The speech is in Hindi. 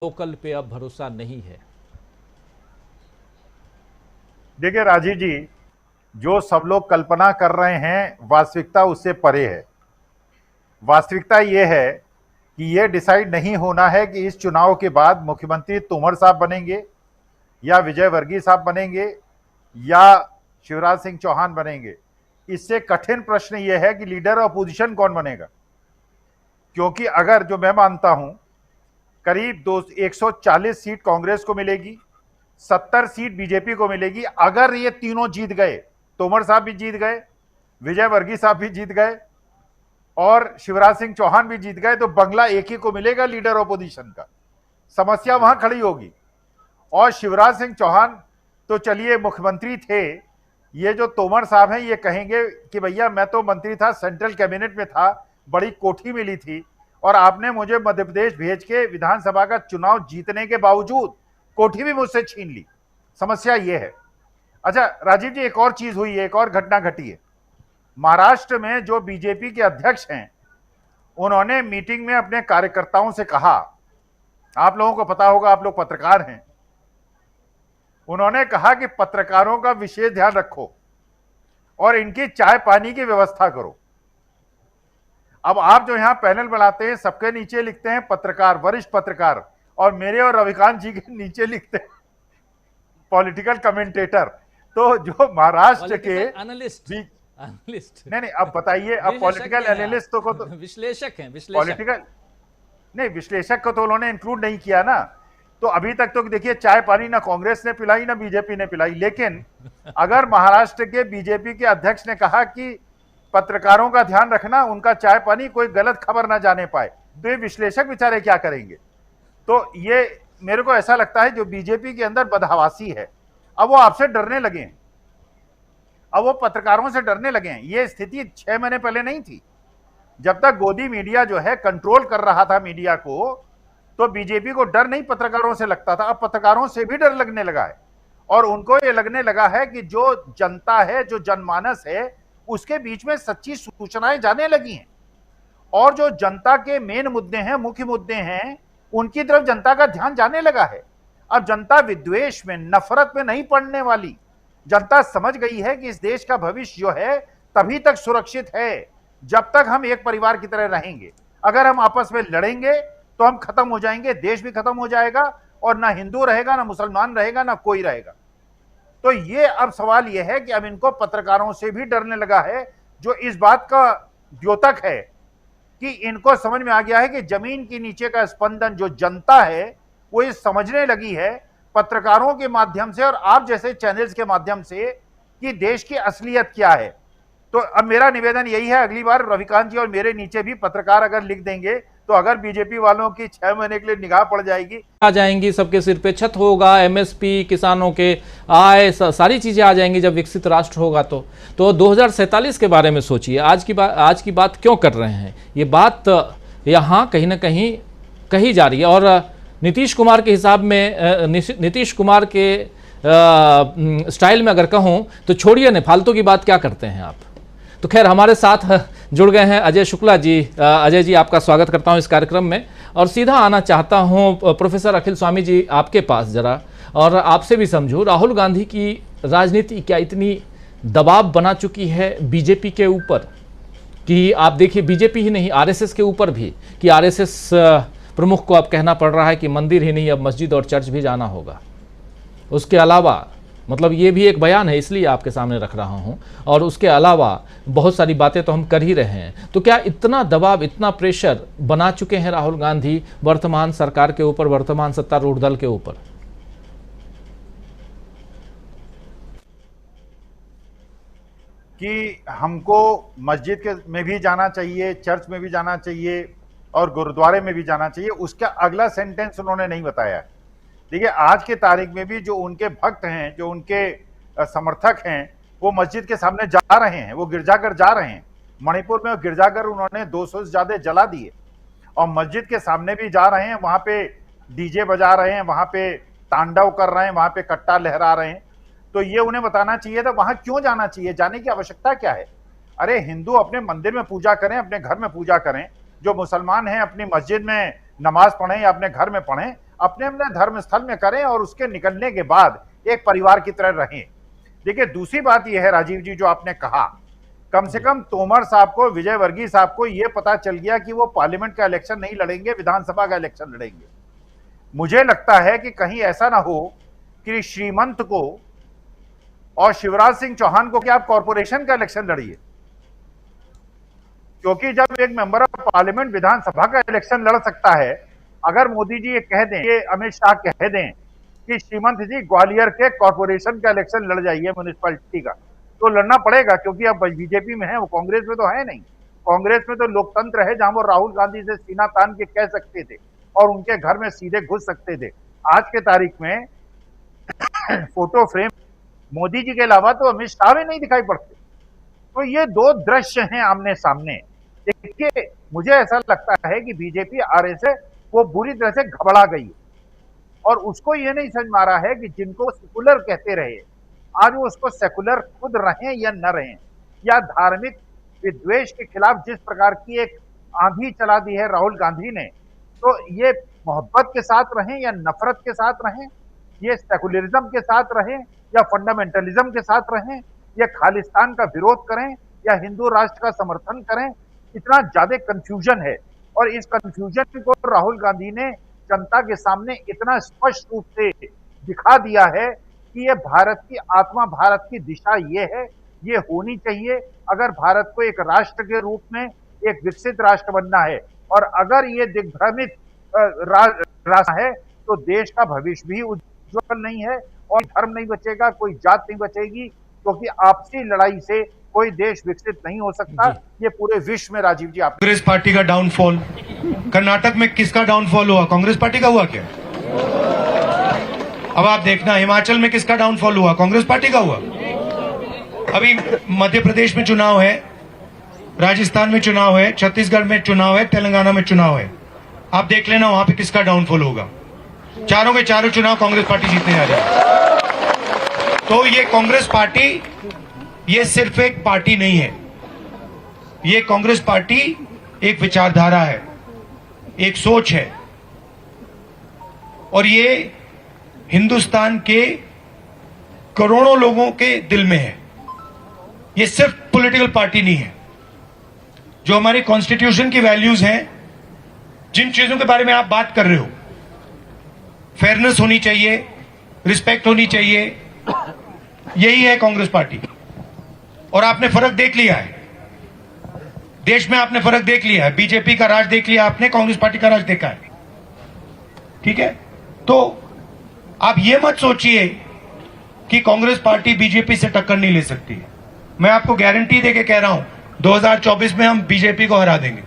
लोकल पे अब भरोसा नहीं है। देखिए राजीव जी, जो सब लोग कल्पना कर रहे हैं वास्तविकता उससे परे है। वास्तविकता ये है कि ये डिसाइड नहीं होना है कि इस चुनाव के बाद मुख्यमंत्री तोमर साहब बनेंगे या विजय वर्गीय साहब बनेंगे या शिवराज सिंह चौहान बनेंगे। इससे कठिन प्रश्न यह है कि लीडर अपोजिशन कौन बनेगा। क्योंकि अगर, जो मैं मानता हूं, करीब 140 सीट कांग्रेस को मिलेगी, 70 सीट बीजेपी को मिलेगी। अगर ये तीनों जीत गए, तोमर साहब भी जीत गए, विजय वर्गीय साहब भी जीत गए और शिवराज सिंह चौहान भी जीत गए, तो बंगला एक ही को मिलेगा लीडर ऑपोजिशन का। समस्या वहां खड़ी होगी। और शिवराज सिंह चौहान तो चलिए मुख्यमंत्री थे, ये जो तोमर साहब हैं ये कहेंगे कि भैया मैं तो मंत्री था, सेंट्रल कैबिनेट में था, बड़ी कोठी मिली थी और आपने मुझे मध्य प्रदेश भेज के विधानसभा का चुनाव जीतने के बावजूद कोठी भी मुझसे छीन ली। समस्या ये है। अच्छा राजीव जी, एक और चीज हुई है, एक और घटना घटी है। महाराष्ट्र में जो बीजेपी के अध्यक्ष हैं, उन्होंने मीटिंग में अपने कार्यकर्ताओं से कहा, आप लोगों को पता होगा, आप लोग पत्रकार हैं, उन्होंने कहा कि पत्रकारों का विशेष ध्यान रखो और इनकी चाय पानी की व्यवस्था करो। अब आप जो यहां पैनल बनाते हैं, सबके नीचे लिखते हैं पत्रकार, वरिष्ठ पत्रकार, और मेरे और रविकांत जी के नीचे लिखते हैं पॉलिटिकल कमेंटेटर। तो जो महाराष्ट्र के एनालिस्ट एनालिस्ट नहीं नहीं, अब बताइए, अब पॉलिटिकल एनालिस्ट तो को तो विश्लेषक हैं, विश्लेषक। पॉलिटिकल नहीं, विश्लेषक को तो उन्होंने इंक्लूड नहीं किया ना। तो अभी तक तो देखिए चाय पानी ना कांग्रेस ने पिलाई ना बीजेपी ने पिलाई। लेकिन अगर महाराष्ट्र के बीजेपी के अध्यक्ष ने कहा कि पत्रकारों का ध्यान रखना, उनका चाय पानी कोई गलत खबर ना जाने पाए, तो ये विश्लेषक बेचारे क्या करेंगे। तो ये मेरे को ऐसा लगता है जो बीजेपी के अंदर बदहवासी है, अब वो आपसे डरने लगे हैं, अब वो पत्रकारों से डरने लगे हैं। ये स्थिति 6 महीने पहले नहीं थी। जब तक गोदी मीडिया जो है कंट्रोल कर रहा था मीडिया को, तो बीजेपी को डर नहीं पत्रकारों से लगता था। अब पत्रकारों से भी डर लगने लगा है और उनको ये लगने लगा है कि जो जनता है, जो जनमानस है, उसके बीच में सच्ची सूचनाएं जाने लगी हैं और जो जनता के मेन मुद्दे हैं, मुख्य मुद्दे हैं, उनकी तरफ जनता का ध्यान जाने लगा है। अब जनता विद्वेष में, नफरत में नहीं पड़ने वाली। जनता समझ गई है कि इस देश का भविष्य जो है तभी तक सुरक्षित है जब तक हम एक परिवार की तरह रहेंगे। अगर हम आपस में लड़ेंगे तो हम खत्म हो जाएंगे, देश भी खत्म हो जाएगा और ना हिंदू रहेगा, ना मुसलमान रहेगा, ना कोई रहेगा। तो ये अब सवाल ये है कि अब इनको पत्रकारों से भी डरने लगा है, जो इस बात का द्योतक है कि इनको समझ में आ गया है कि जमीन के नीचे का स्पंदन जो जनता है वो ये समझने लगी है पत्रकारों के माध्यम से और आप जैसे चैनल्स के माध्यम से कि देश की असलियत क्या है। तो अब मेरा निवेदन यही है, अगली बार रविकांत जी और मेरे नीचे भी पत्रकार अगर लिख देंगे तो अगर बीजेपी वालों की 6 महीने के लिए निगाह पड़ जाएगी, आ जाएंगी, सबके सिर पे छत होगा, एमएसपी, किसानों के आय, सारी चीजें आ जाएंगी जब विकसित राष्ट्र होगा। तो 2047 के बारे में सोचिए। आज की बात क्यों कर रहे हैं, ये बात यहाँ कहीं ना कहीं कही जा रही है। और नीतीश कुमार के हिसाब में, नीतीश कुमार के स्टाइल में अगर कहूँ तो छोड़िए न, फालतू की बात क्या करते हैं आप। तो खैर, हमारे साथ जुड़ गए हैं अजय शुक्ला जी। अजय जी, आपका स्वागत करता हूं इस कार्यक्रम में और सीधा आना चाहता हूं प्रोफेसर अखिल स्वामी जी आपके पास जरा, और आपसे भी समझूं, राहुल गांधी की राजनीति क्या इतनी दबाव बना चुकी है बीजेपी के ऊपर कि आप देखिए, बीजेपी ही नहीं आरएसएस के ऊपर भी, कि आरएसएस प्रमुख को अब कहना पड़ रहा है कि मंदिर ही नहीं अब मस्जिद और चर्च भी जाना होगा। उसके अलावा, मतलब ये भी एक बयान है इसलिए आपके सामने रख रहा हूं, और उसके अलावा बहुत सारी बातें तो हम कर ही रहे हैं। तो क्या इतना दबाव, इतना प्रेशर बना चुके हैं राहुल गांधी वर्तमान सरकार के ऊपर, वर्तमान सत्तारूढ़ दल के ऊपर? कि हमको मस्जिद के में भी जाना चाहिए, चर्च में भी जाना चाहिए और गुरुद्वारे में भी जाना चाहिए, उसका अगला सेंटेंस उन्होंने नहीं बताया। देखिए, आज के तारीख में भी जो उनके भक्त हैं, जो उनके समर्थक हैं, वो मस्जिद के सामने जा रहे हैं, वो गिरजाघर जा रहे हैं। मणिपुर में गिरजाघर उन्होंने 200 से ज्यादा जला दिए और मस्जिद के सामने भी जा रहे हैं, वहां पे डीजे बजा रहे हैं, वहां पे तांडव कर रहे हैं, वहां पे कट्टा लहरा रहे हैं। तो ये उन्हें बताना चाहिए था, वहां क्यों जाना चाहिए, जाने की आवश्यकता क्या है। अरे हिंदू अपने मंदिर में पूजा करें, अपने घर में पूजा करें, जो मुसलमान हैं अपनी मस्जिद में नमाज पढ़ें या अपने घर में पढ़ें। अपने अपने धर्म स्थल में करें और उसके निकलने के बाद एक परिवार की तरह रहें। देखिए, दूसरी बात यह है राजीव जी, जो आपने कहा, कम से कम तोमर साहब को, विजय वर्गीय साहब को यह पता चल गया कि वो पार्लियामेंट का इलेक्शन नहीं लड़ेंगे, विधानसभा का इलेक्शन लड़ेंगे। मुझे लगता है कि कहीं ऐसा ना हो कि श्रीमंत को और शिवराज सिंह चौहान को कि आप कॉर्पोरेशन का इलेक्शन लड़िए, क्योंकि जब एक मेंबर ऑफ पार्लियामेंट विधानसभा का इलेक्शन लड़ सकता है, अगर मोदी जी ये कह दें, ये अमित शाह कह दें कि श्रीमंत जी ग्वालियर के कॉर्पोरेशन का इलेक्शन लड़ जाइए, म्युनिसिपैलिटी का, तो लड़ना पड़ेगा, क्योंकि अब बीजेपी में है, वो कांग्रेस में तो है नहीं। कांग्रेस में तो लोकतंत्र है, जहां वो राहुल गांधी से सीना तान के कह सकते थे और उनके घर में सीधे घुस सकते थे। आज के तारीख में फोटो फ्रेम मोदी जी के अलावा तो अमित शाह भी नहीं दिखाई पड़ते। तो ये दो दृश्य हैं आमने सामने। देखिए, मुझे ऐसा लगता है कि बीजेपी आरएसएस वो बुरी तरह से घबरा गई और उसको ये नहीं समझ में आ रहा है कि जिनको सेकुलर कहते रहे, आज वो उसको सेकुलर खुद रहें या न रहें, या धार्मिक विद्वेष के खिलाफ जिस प्रकार की एक आंधी चला दी है राहुल गांधी ने, तो ये मोहब्बत के साथ रहें या नफरत के साथ रहें, ये सेकुलरिज्म के साथ रहें या फंडामेंटलिज्म के साथ रहें, या खालिस्तान का विरोध करें या हिंदू राष्ट्र का समर्थन करें, इतना ज्यादा कंफ्यूजन है। और इस कंफ्यूजन को राहुल गांधी ने जनता के सामने इतना स्पष्ट रूप से दिखा दिया है कि ये भारत की आत्मा, भारत की दिशा ये है, ये होनी चाहिए। अगर भारत को एक राष्ट्र के रूप में एक विकसित राष्ट्र बनना है और अगर ये दिग्भ्रमित राष्ट्र है, तो देश का भविष्य भी उज्जवल नहीं है और धर्म नहीं बचेगा, कोई जात नहीं बचेगी, क्योंकि आपसी लड़ाई से कोई देश विकसित नहीं हो सकता। ये पूरे विश्व में राजीव जी, आप कांग्रेस पार्टी का डाउनफॉल, कर्नाटक में किसका डाउनफॉल हुआ? कांग्रेस पार्टी का हुआ क्या? अब आप देखना, हिमाचल में किसका डाउनफॉल हुआ? कांग्रेस पार्टी का हुआ। अभी मध्य प्रदेश में चुनाव है, राजस्थान में चुनाव है, छत्तीसगढ़ में चुनाव है, तेलंगाना में चुनाव है। आप देख लेना वहां पे किसका डाउनफॉल होगा। चारों के चारों चुनाव कांग्रेस पार्टी जीतने जा रही है। तो ये कांग्रेस पार्टी, ये सिर्फ एक पार्टी नहीं है, ये कांग्रेस पार्टी एक विचारधारा है, एक सोच है, और ये हिंदुस्तान के करोड़ों लोगों के दिल में है। ये सिर्फ पॉलिटिकल पार्टी नहीं है। जो हमारी कॉन्स्टिट्यूशन की वैल्यूज हैं, जिन चीजों के बारे में आप बात कर रहे हो, फेयरनेस होनी चाहिए, रिस्पेक्ट होनी चाहिए, यही है कांग्रेस पार्टी। और आपने फर्क देख लिया है, देश में आपने फर्क देख लिया है। बीजेपी का राज देख लिया आपने, कांग्रेस पार्टी का राज देखा है, ठीक है। तो आप ये मत सोचिए कि कांग्रेस पार्टी बीजेपी से टक्कर नहीं ले सकती। मैं आपको गारंटी देके कह रहा हूं, 2024 में हम बीजेपी को हरा देंगे।